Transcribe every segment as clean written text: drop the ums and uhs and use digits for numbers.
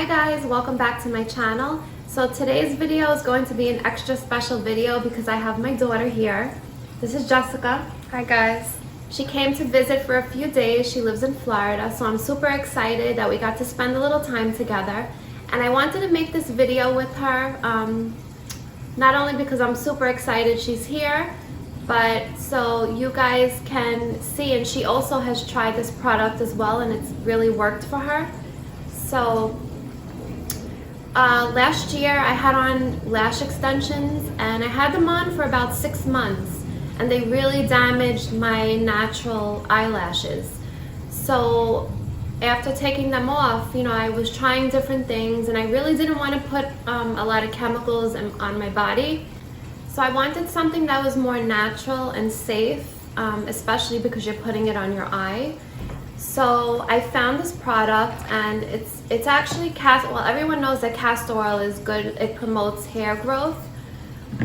Hi guys, welcome back to my channel. So today's video is going to be an extra special video because I have my daughter here. This is Jessica. Hi guys. She came to visit for a few days. She lives in Florida, so I'm super excited that we got to spend a little time together. And I wanted to make this video with her, not only because I'm super excited she's here, but so you guys can see, and she also has tried this product as well and it's really worked for her. So last year I had on lash extensions and I had them on for about 6 months and they really damaged my natural eyelashes. So after taking them off, I was trying different things and I really didn't want to put a lot of chemicals on my body. So I wanted something that was more natural and safe, especially because you're putting it on your eye. So I found this product and it's actually well, everyone knows that castor oil is good. It promotes hair growth,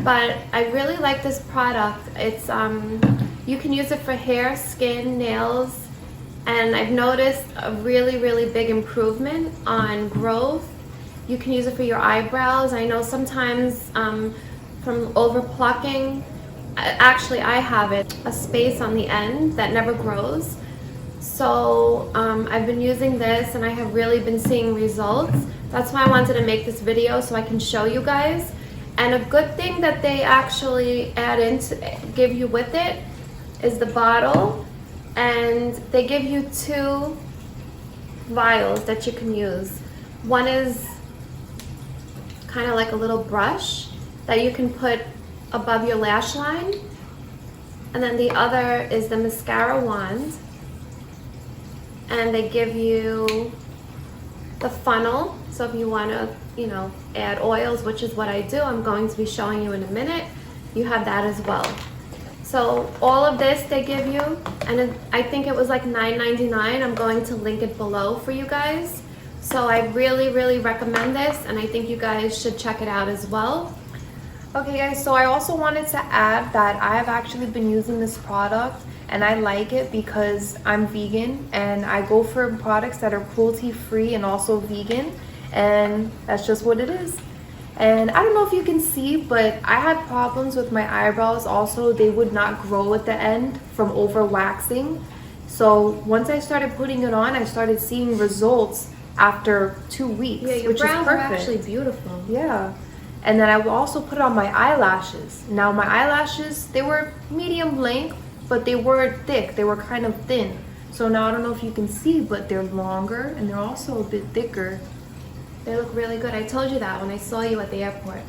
but I really like this product. It's you can use it for hair, skin, nails, and I've noticed a really big improvement on growth. You can use it for your eyebrows. I know sometimes from over plucking, actually I have a space on the end that never grows. So I've been using this and I have really been seeing results. That's why I wanted to make this video so I can show you guys. And a good thing that they actually give you with it is the bottle, and they give you 2 vials that you can use. One is kind of like a little brush that you can put above your lash line, and then the other is the mascara wand. And they give you the funnel, so if you want to, add oils, which is what I do, I'm going to be showing you in a minute, you have that as well. So all of this they give you, and I think it was like $9.99. I'm going to link it below for you guys. So I really recommend this, and I think you guys should check it out as well. Okay guys, so I also wanted to add that I have actually been using this product and I like it because I'm vegan and I go for products that are cruelty free and also vegan, and that's just what it is. And I don't know if you can see, but I had problems with my eyebrows also. They would not grow at the end from over waxing. So once I started putting it on, I started seeing results after 2 weeks. Yeah, your which brows is are perfect. actually beautiful. Yeah. And then I will also put it on my eyelashes. Now my eyelashes, they were medium length, but they weren't thick. They were kind of thin. So now I don't know if you can see, but they're longer and they're also a bit thicker. They look really good. I told you that when I saw you at the airport.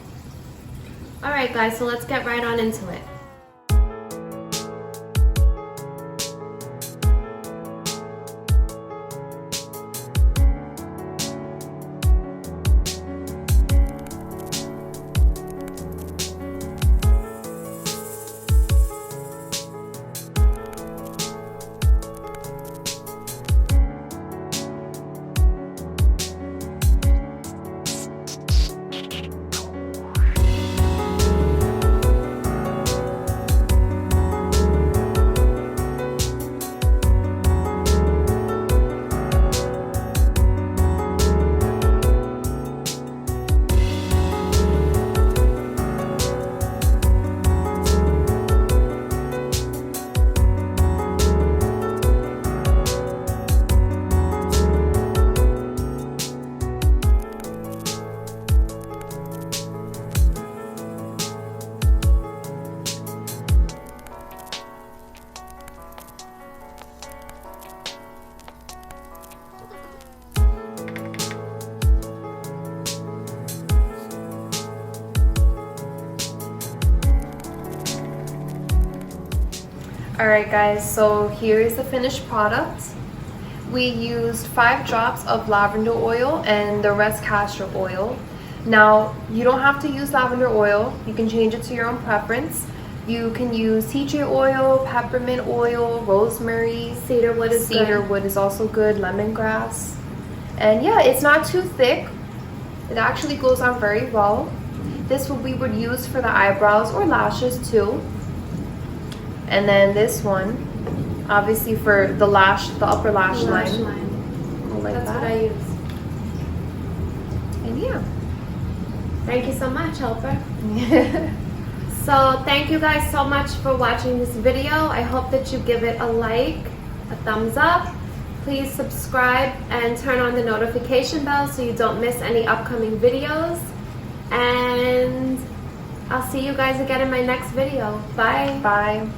Alright guys, so let's get right on into it. Alright guys, so here is the finished product. We used 5 drops of lavender oil and the rest castor oil. Now, you don't have to use lavender oil. You can change it to your own preference. You can use tea tree oil, peppermint oil, rosemary. Cedarwood is good. Cedarwood is also good, lemongrass. And yeah, it's not too thick. It actually goes on very well. This we would use for the eyebrows or lashes too. And then this one, obviously for the upper lash line. Go like That's that. what I use. Yeah. Thank you so much, helper. So thank you guys so much for watching this video. I hope that you give it a like, a thumbs up. Please subscribe and turn on the notification bell so you don't miss any upcoming videos. And I'll see you guys again in my next video. Bye. Bye.